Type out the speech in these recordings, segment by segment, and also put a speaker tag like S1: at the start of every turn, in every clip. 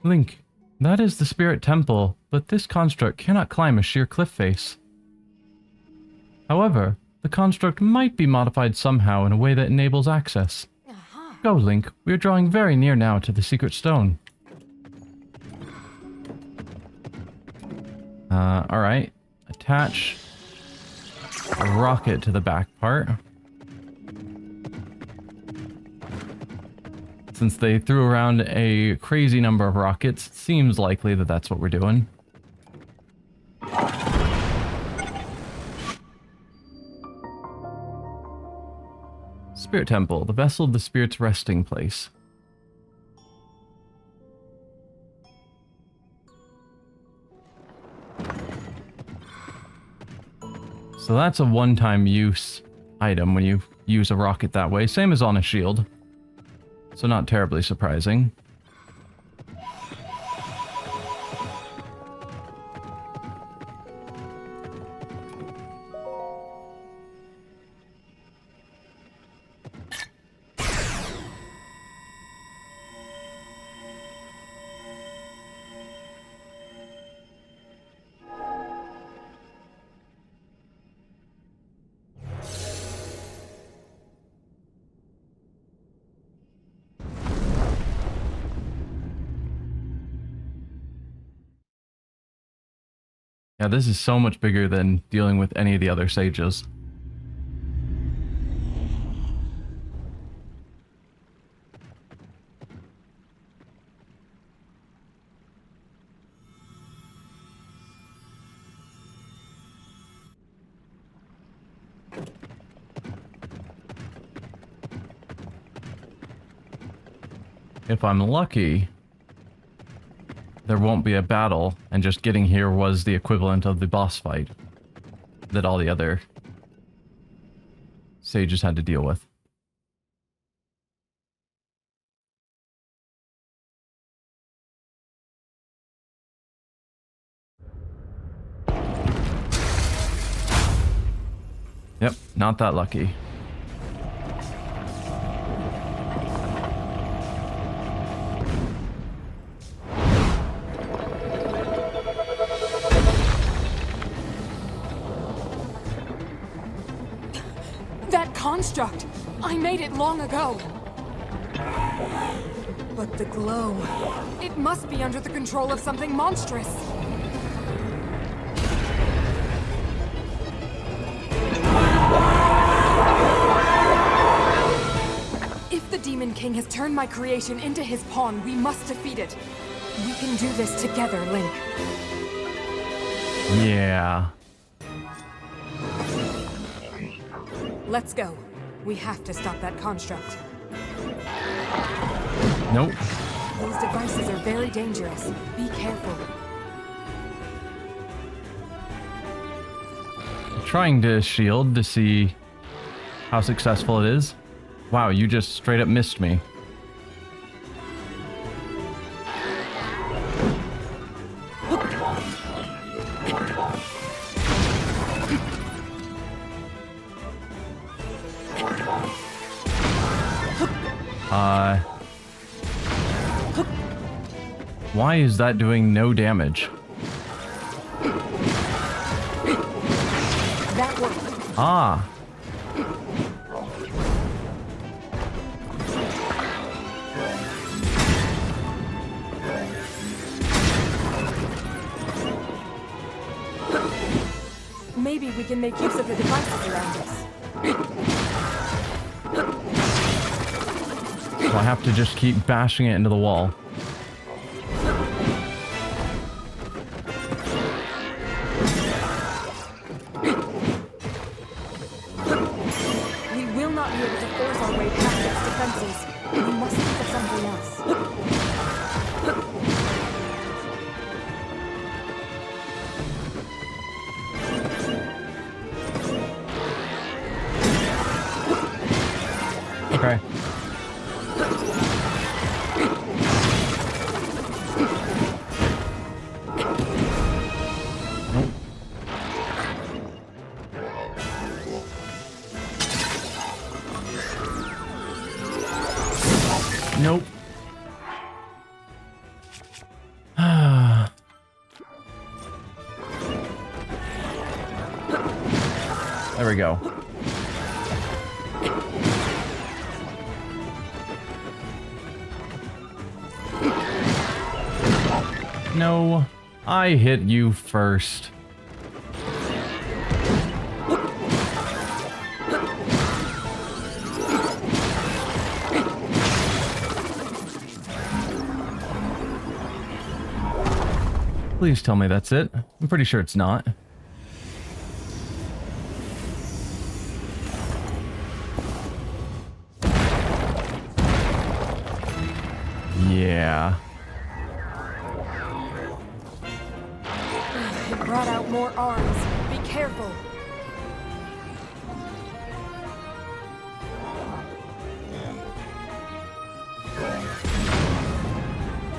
S1: Link, that is the spirit temple, but this construct cannot climb a sheer cliff face. However, the construct might be modified somehow in a way that enables access. Go, Link. We are drawing very near now to the secret stone. Alright. Attach a rocket to the back part. Since they threw around a crazy number of rockets, it seems likely that that's what we're doing. Spirit Temple, the vessel of the spirit's resting place. So that's a one-time use item when you use a rocket that way, same as on a shield. So not terribly surprising. Yeah, this is so much bigger than dealing with any of the other sages. If I'm lucky, there won't be a battle, and just getting here was the equivalent of the boss fight that all the other sages had to deal with. Yep, not that lucky.
S2: Construct! I made it long ago! But the glow... It must be under the control of something monstrous! If the Demon King has turned my creation into his pawn, we must defeat it. We can do this together, Link.
S1: Yeah.
S2: Let's go. We have to stop that construct.
S1: Nope.
S2: Those devices are very dangerous. Be careful.
S1: I'm trying to shield to see how successful it is. Wow, you just straight up missed me. Why is that doing no damage?
S2: That worked.
S1: Ah.
S2: Maybe we can make use of the devices around us.
S1: So I have to just keep bashing it into the wall. Okay. Nope. we go. No, I hit you first. Please tell me that's it. I'm pretty sure it's not. Yeah.
S2: It brought out more arms. Be careful.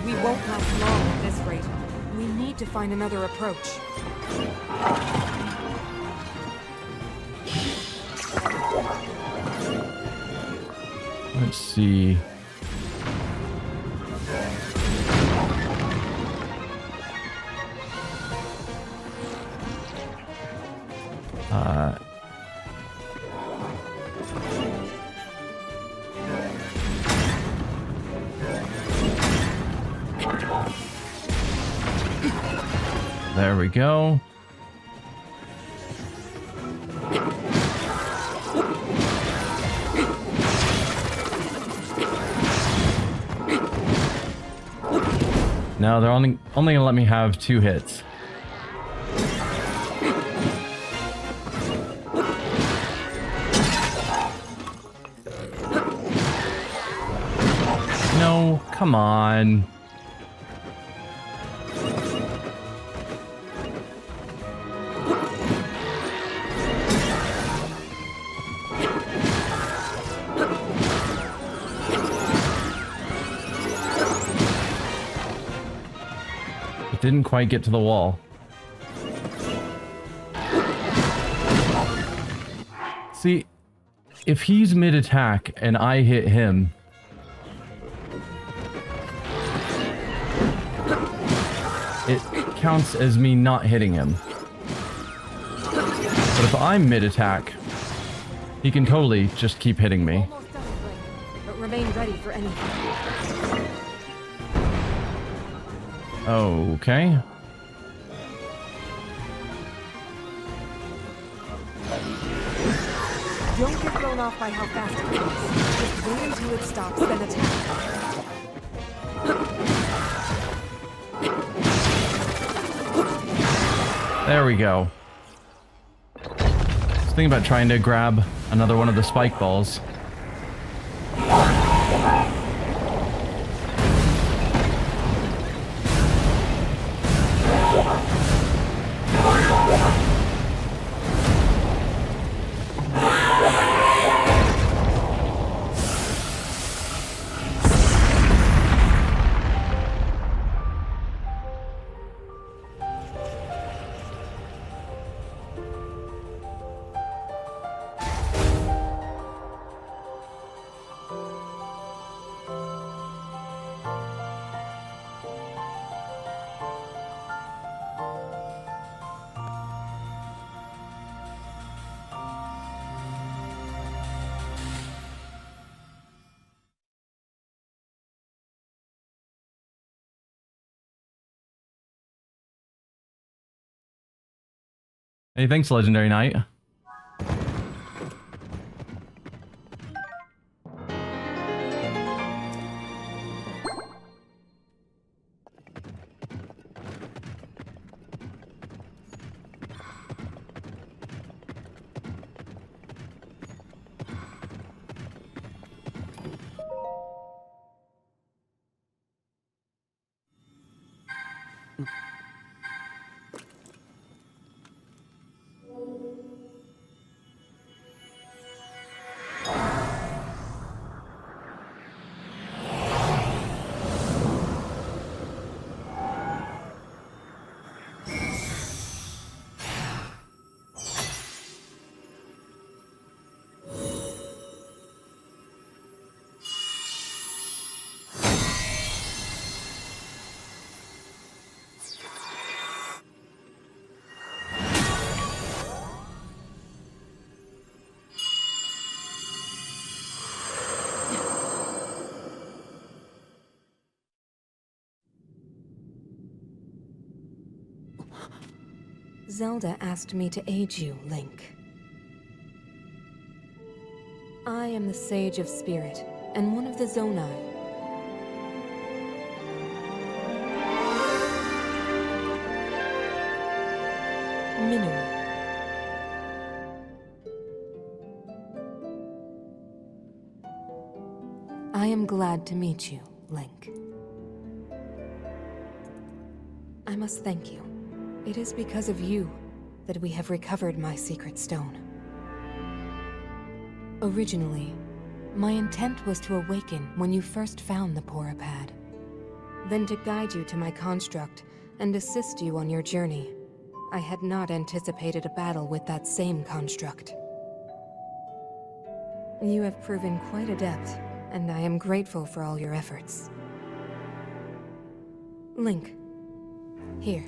S2: We won't last long at this rate. We need to find another approach.
S1: Let's see. There we go. No, they're only gonna let me have 2 hits. No, come on. Didn't quite get to the wall. See, if he's mid-attack and I hit him, it counts as me not hitting him. But if I'm mid-attack, he can totally just keep hitting me.
S2: Almost done, Link, but remain ready for anything.
S1: Okay.
S2: Don't get thrown off by how fast it goes. Just wait until it stops, then attack.
S1: There we go. I was thinking about trying to grab another one of the spike balls. Hey, thanks, Legendary Knight.
S2: Zelda asked me to aid you, Link. I am the Sage of Spirit, and one of the Zonai. Minu. I am glad to meet you, Link. I must thank you. It is because of you that we have recovered my secret stone. Originally, my intent was to awaken when you first found the Porapad, then to guide you to my construct and assist you on your journey. I had not anticipated a battle with that same construct. You have proven quite adept, and I am grateful for all your efforts. Link, here.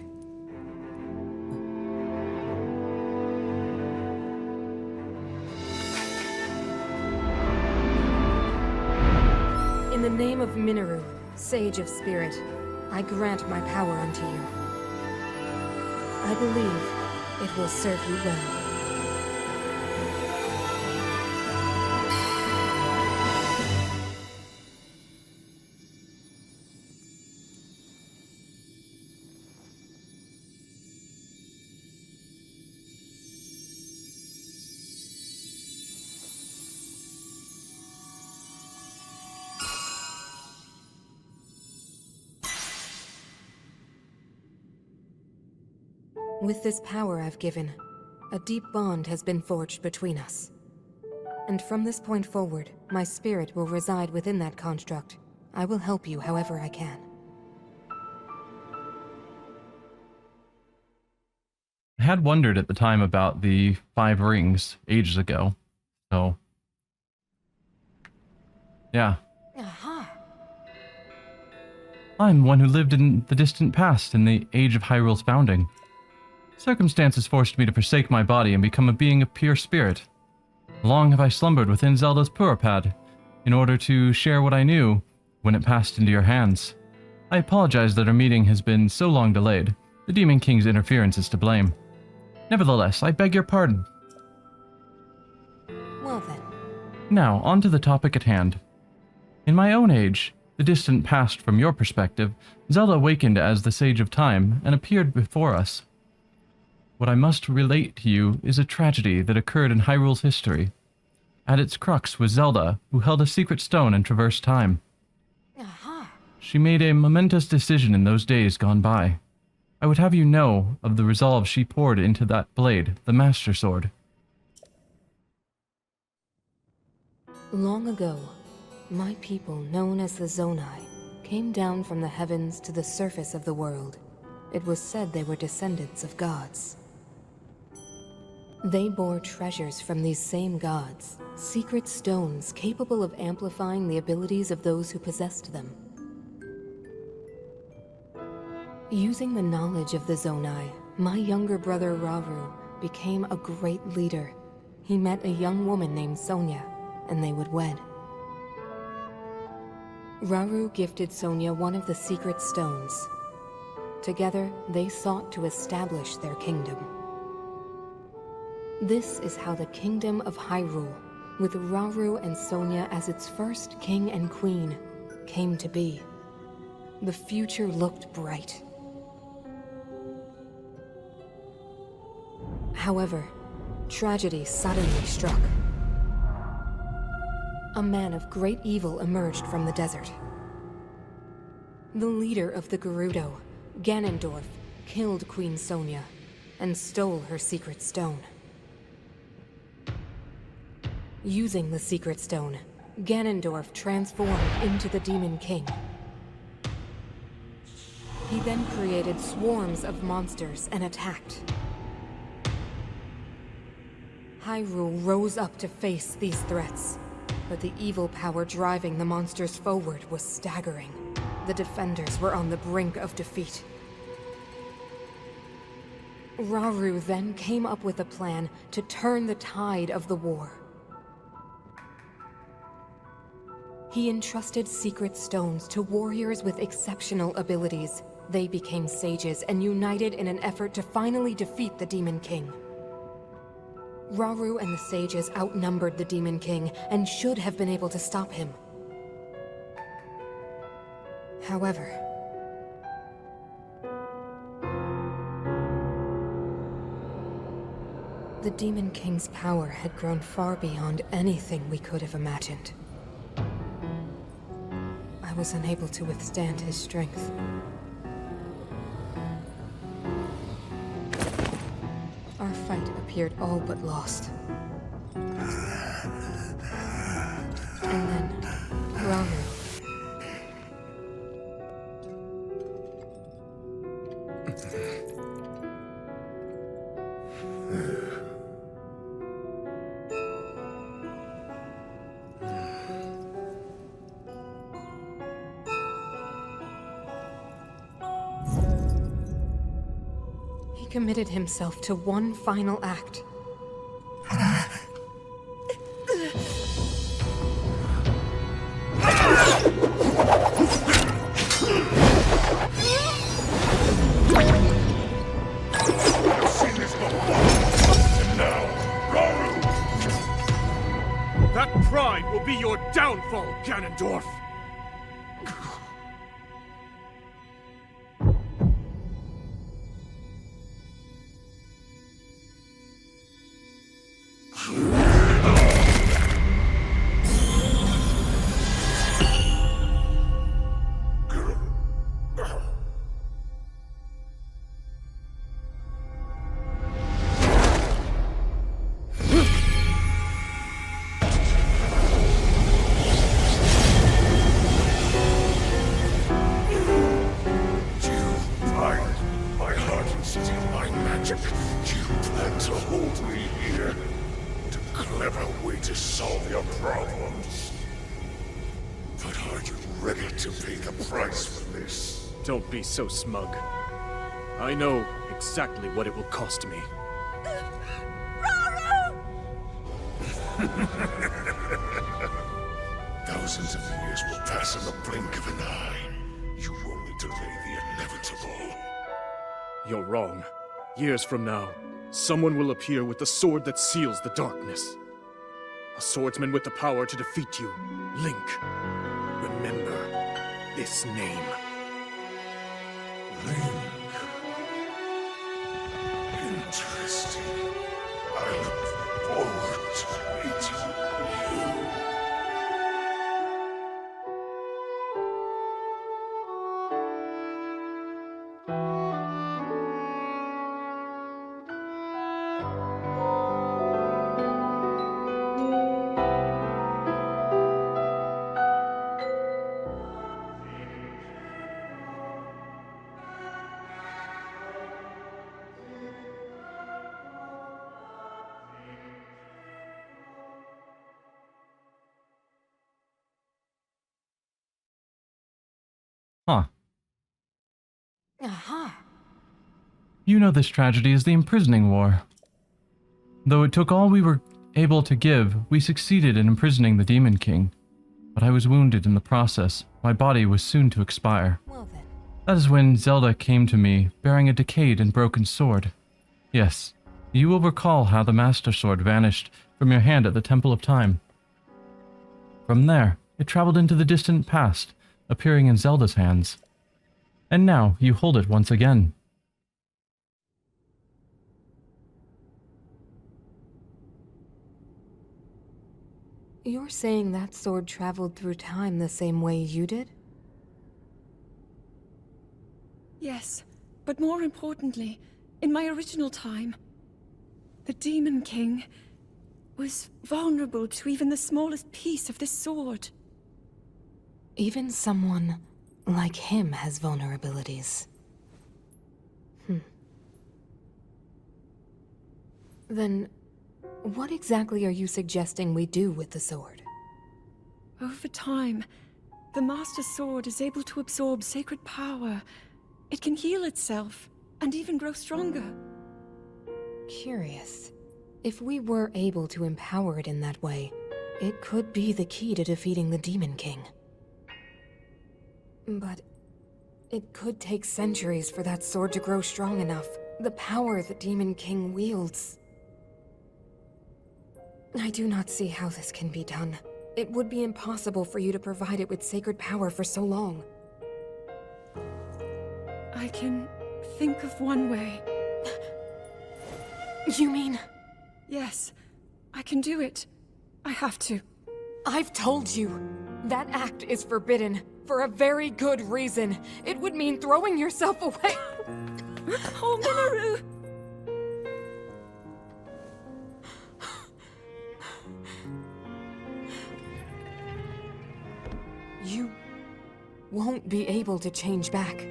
S2: In the name of Minoru, Sage of Spirit, I grant my power unto you. I believe it will serve you well. With this power I've given, a deep bond has been forged between us. And from this point forward, my spirit will reside within that construct. I will help you however I can.
S1: I had wondered at the time about the 5 rings ages ago, so... yeah.
S2: Aha!
S1: I'm one who lived in the distant past in the age of Hyrule's founding. Circumstances forced me to forsake my body and become a being of pure spirit. Long have I slumbered within Zelda's Porapad, in order to share what I knew when it passed into your hands. I apologize that our meeting has been so long delayed. The Demon King's interference is to blame. Nevertheless, I beg your pardon.
S2: Well then.
S1: Now, on to the topic at hand. In my own age, the distant past from your perspective, Zelda awakened as the Sage of Time and appeared before us. What I must relate to you is a tragedy that occurred in Hyrule's history. At its crux was Zelda, who held a secret stone and traversed time.
S2: Aha!
S1: She made a momentous decision in those days gone by. I would have you know of the resolve she poured into that blade, the Master Sword.
S2: Long ago, my people, known as the Zonai, came down from the heavens to the surface of the world. It was said they were descendants of gods. They bore treasures from these same gods, secret stones capable of amplifying the abilities of those who possessed them. Using the knowledge of the Zonai, my younger brother Rauru became a great leader. He met a young woman named Sonia, and they would wed. Rauru gifted Sonia one of the secret stones. Together, they sought to establish their kingdom. This is how the kingdom of Hyrule, with Rauru and Sonia as its first king and queen, came to be. The future looked bright. However, tragedy suddenly struck. A man of great evil emerged from the desert. The leader of the Gerudo, Ganondorf, killed Queen Sonia and stole her secret stone. Using the secret stone, Ganondorf transformed into the Demon King. He then created swarms of monsters and attacked. Hyrule rose up to face these threats, but the evil power driving the monsters forward was staggering. The defenders were on the brink of defeat. Rauru then came up with a plan to turn the tide of the war. He entrusted secret stones to warriors with exceptional abilities, they became sages and united in an effort to finally defeat the Demon King. Rauru and the sages outnumbered the Demon King and should have been able to stop him. However, the Demon King's power had grown far beyond anything we could have imagined. I was unable to withstand his strength. Our fight appeared all but lost. And then, Rauru. He committed himself to one final act.
S3: That pride will be your downfall, Ganondorf! Don't be so smug. I know exactly what it will cost me.
S4: Thousands of years will pass in the blink of an eye. You only delay the inevitable.
S3: You're wrong. Years from now, someone will appear with the sword that seals the darkness. A swordsman with the power to defeat you. Link. Remember this name.
S4: Link. Interesting. I look forward to meeting you.
S1: Huh.
S2: Aha!
S1: You know this tragedy is the imprisoning war. Though it took all we were able to give, we succeeded in imprisoning the Demon King. But I was wounded in the process. My body was soon to expire.
S2: Well then.
S1: That is when Zelda came to me, bearing a decayed and broken sword. Yes, you will recall how the Master Sword vanished from your hand at the Temple of Time. From there, it traveled into the distant past, appearing in Zelda's hands. And now you hold it once again.
S2: You're saying that sword traveled through time the same way you did?
S5: Yes, but more importantly, in my original time, the Demon King was vulnerable to even the smallest piece of this sword.
S2: Even someone like him has vulnerabilities. Then, what exactly are you suggesting we do with the sword?
S5: Over time, the Master Sword is able to absorb sacred power. It can heal itself, and even grow stronger.
S2: Curious. If we were able to empower it in that way, it could be the key to defeating the Demon King. But It could take centuries for that sword to grow strong enough. The power the Demon King wields. I do not see how this can be done. It would be impossible for you to provide it with sacred power for so long.
S5: I can think of one way.
S2: You mean...
S5: Yes, I can do it. I have to.
S2: I've told you. That act is forbidden. For a very good reason. It would mean throwing yourself away.
S5: Oh, Minoru!
S2: You won't be able to change back.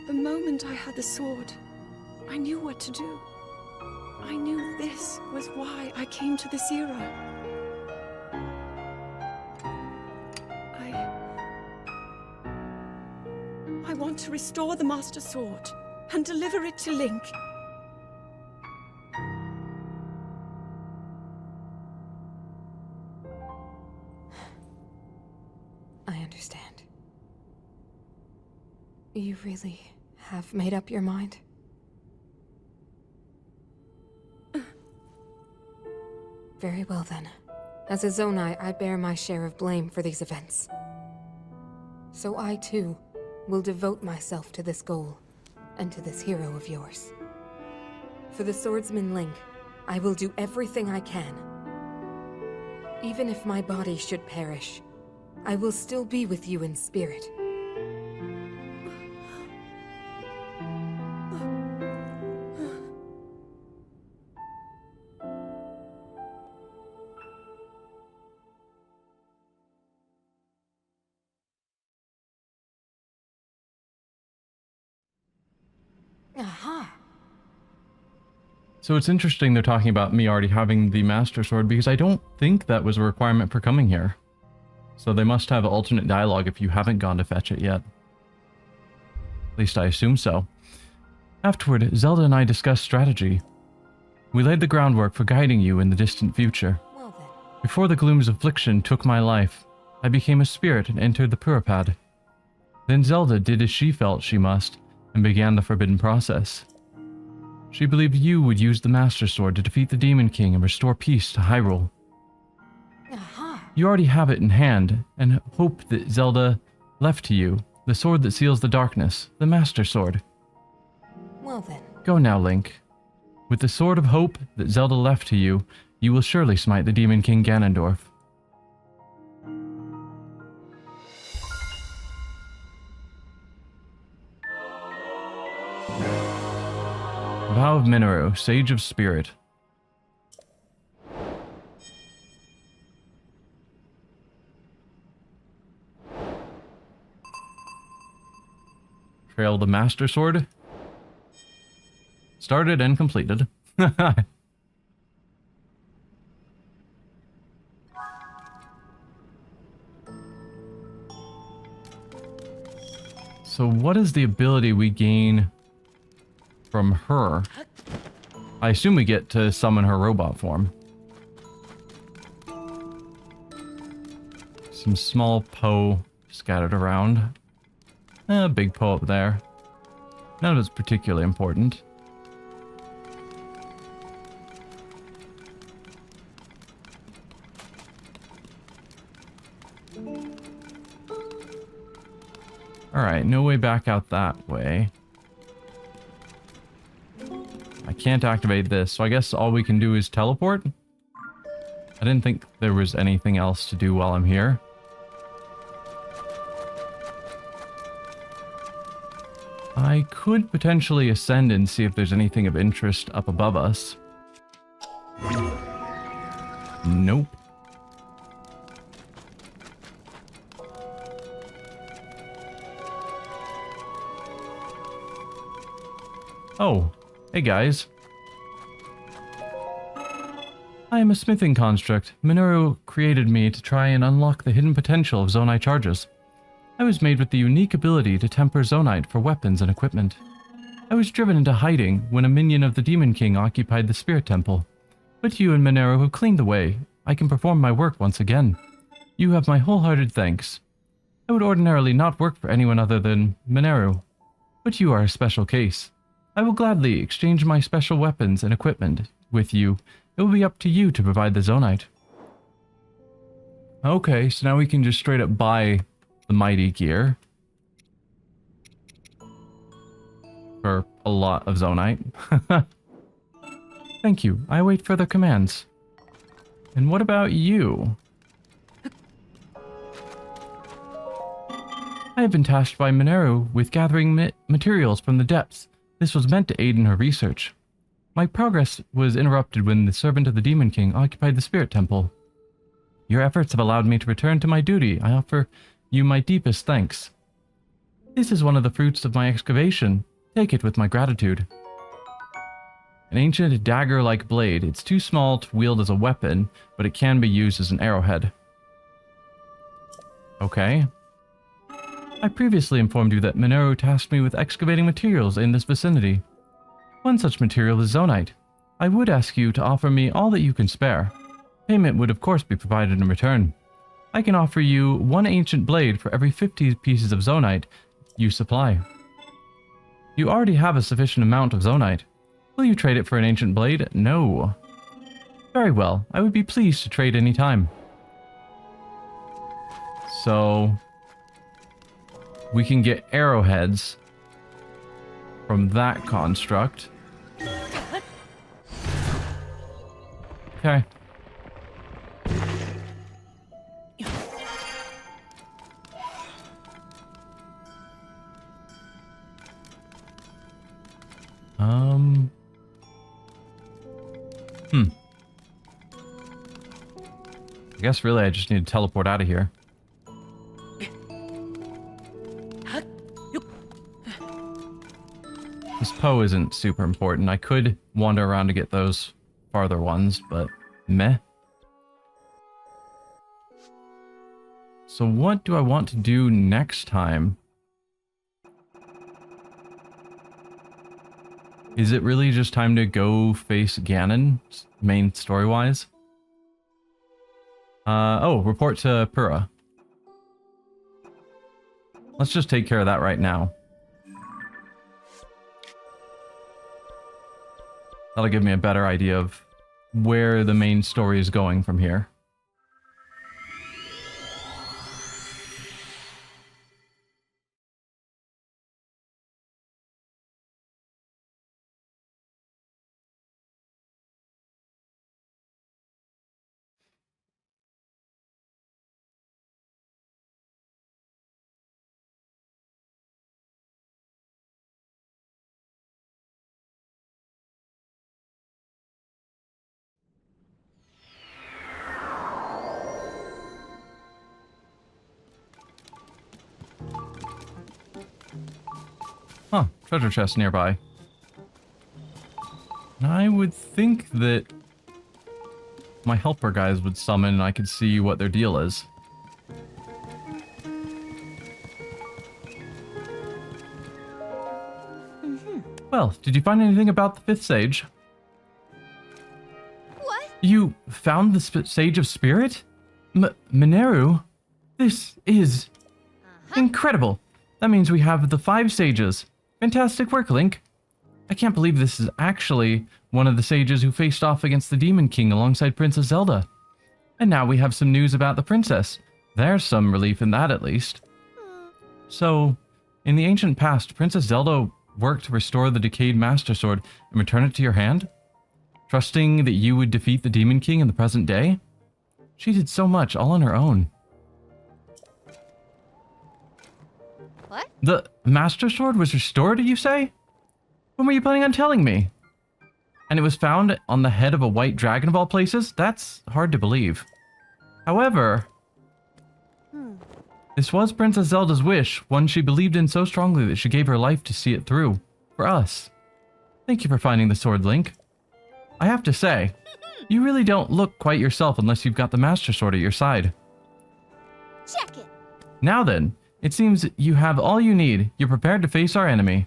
S5: The moment I had the sword, I knew what to do. I knew this was why I came to this era. I want to restore the Master Sword and deliver it to Link.
S2: I understand. You really have made up your mind? Very well then. As a Zonai, I bear my share of blame for these events. So I too will devote myself to this goal, and to this hero of yours. For the swordsman Link, I will do everything I can. Even if my body should perish, I will still be with you in spirit. Aha!
S1: So it's interesting they're talking about me already having the Master Sword, because I don't think that was a requirement for coming here. So they must have alternate dialogue if you haven't gone to fetch it yet. At least I assume so. Afterward, Zelda and I discussed strategy. We laid the groundwork for guiding you in the distant future.
S2: Well then.
S1: Before the gloom's affliction took my life, I became a spirit and entered the Puripad. Then Zelda did as she felt she must, and began the forbidden process. She believed you would use the Master Sword to defeat the Demon King and restore peace to Hyrule.
S2: Aha!
S1: You already have it in hand, and hope that Zelda left to you, the sword that seals the darkness, the Master Sword.
S2: Well then.
S1: Go now, Link. With the Sword of Hope that Zelda left to you, you will surely smite the Demon King Ganondorf. Vow of Minoru, Sage of Spirit. Trail the Master Sword. Started and completed. So what is the ability we gain from her? I assume we get to summon her robot form. Some small Poe scattered around. A big Poe up there. None of it's particularly important. Alright, no way back out that way. I can't activate this, so I guess all we can do is teleport? I didn't think there was anything else to do while I'm here. I could potentially ascend and see if there's anything of interest up above us. Nope. Oh, hey guys. I am a smithing construct. Minoru created me to try and unlock the hidden potential of Zonai charges. I was made with the unique ability to temper Zonite for weapons and equipment. I was driven into hiding when a minion of the Demon King occupied the Spirit Temple. But you and Minoru have cleaned the way. I can perform my work once again. You have my wholehearted thanks. I would ordinarily not work for anyone other than Mineru, but you are a special case. I will gladly exchange my special weapons and equipment with you. It will be up to you to provide the Zonite. Okay, so now we can just straight up buy the mighty gear for a lot of Zonite. Thank you. I await further commands. And what about you? I have been tasked by Mineru with gathering materials from the depths. This was meant to aid in her research. My progress was interrupted when the servant of the Demon King occupied the Spirit Temple. Your efforts have allowed me to return to my duty. I offer you my deepest thanks. This is one of the fruits of my excavation. Take it with my gratitude. An ancient dagger-like blade. It's too small to wield as a weapon, but it can be used as an arrowhead. Okay. I previously informed you that Mineru tasked me with excavating materials in this vicinity. One such material is Zonite. I would ask you to offer me all that you can spare. Payment would of course be provided in return. I can offer you 1 ancient blade for every 50 pieces of Zonite you supply. You already have a sufficient amount of Zonite. Will you trade it for an ancient blade? No. Very well, I would be pleased to trade any time. So we can get arrowheads from that construct. Okay. I guess really I just need to teleport out of here. This Poe isn't super important. I could wander around to get those farther ones, but meh. So what do I want to do next time? Is it really just time to go face Ganon, main story-wise? Oh, report to Pura. Let's just take care of that right now. That'll give me a better idea of where the main story is going from here. Huh, treasure chest nearby. And I would think that my helper guys would summon and I could see what their deal is. Well, did you find anything about the 5th sage?
S6: What?
S1: You found the Sage of Spirit? Mineru? This is incredible. That means we have the 5 sages. Fantastic work, Link. I can't believe this is actually one of the sages who faced off against the Demon King alongside Princess Zelda. And now we have some news about the princess. There's some relief in that, at least. So, in the ancient past, Princess Zelda worked to restore the decayed Master Sword and return it to your hand? Trusting that you would defeat the Demon King in the present day? She did so much all on her own.
S6: What?
S1: The Master Sword was restored, you say? When were you planning on telling me? And it was found on the head of a white dragon of all places? That's hard to believe. However, this was Princess Zelda's wish, one she believed in so strongly that she gave her life to see it through. For us. Thank you for finding the sword, Link. I have to say, you really don't look quite yourself unless you've got the Master Sword at your side.
S6: Check it.
S1: Now then, it seems you have all you need. You're prepared to face our enemy.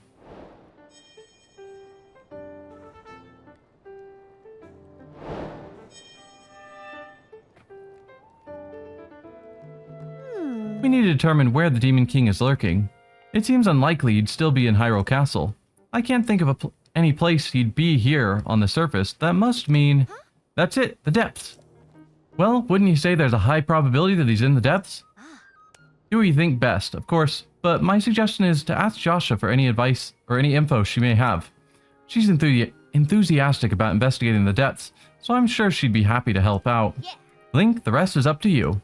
S1: We need to determine where the Demon King is lurking. It seems unlikely he'd still be in Hyrule Castle. I can't think of any place he'd be here on the surface. That must mean... That's it, the depths. Well, wouldn't you say there's a high probability that he's in the depths? Do what you think best, of course, but my suggestion is to ask Joshua for any advice or any info she may have. She's enthusiastic about investigating the depths, so I'm sure she'd be happy to help out.
S6: Yeah.
S1: Link, the rest is up to you.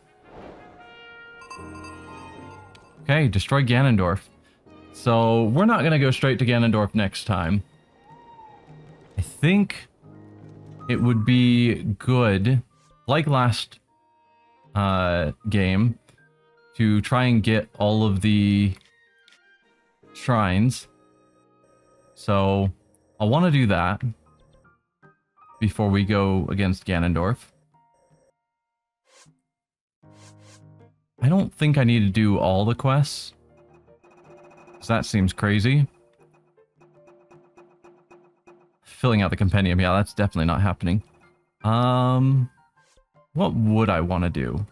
S1: Okay, destroy Ganondorf. So, we're not going to go straight to Ganondorf next time. I think it would be good, like last game, to try and get all of the shrines. So, I'll want to do that before we go against Ganondorf. I don't think I need to do all the quests, because that seems crazy. Filling out the compendium, yeah, that's definitely not happening. What would I want to do?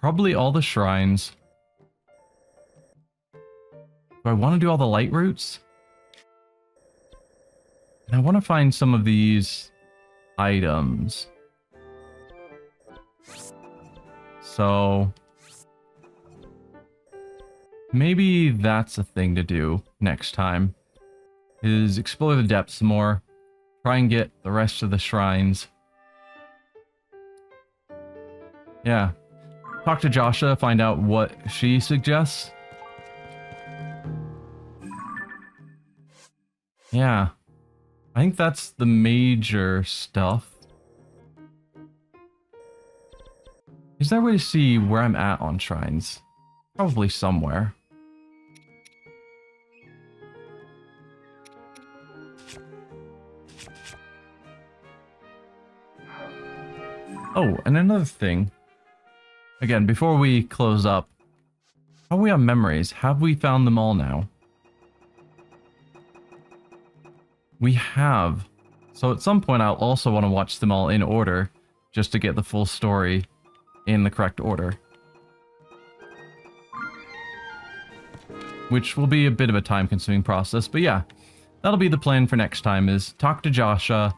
S1: Probably all the shrines. Do I want to do all the light routes? And I want to find some of these items. So maybe that's a thing to do next time, is explore the depths more, try and get the rest of the shrines. Yeah. Talk to Joshua, find out what she suggests. Yeah. I think that's the major stuff. Is there a way to see where I'm at on shrines? Probably somewhere. Oh, and another thing. Again, before we close up, how are we on memories? Have we found them all now? We have. So at some point I'll also want to watch them all in order, just to get the full story in the correct order. Which will be a bit of a time-consuming process, but yeah. That'll be the plan for next time, is talk to Joshua,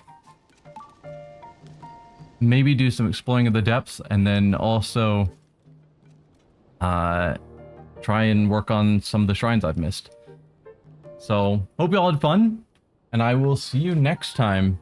S1: maybe do some exploring of the depths, and then also try and work on some of the shrines I've missed. So, hope you all had fun, and I will see you next time.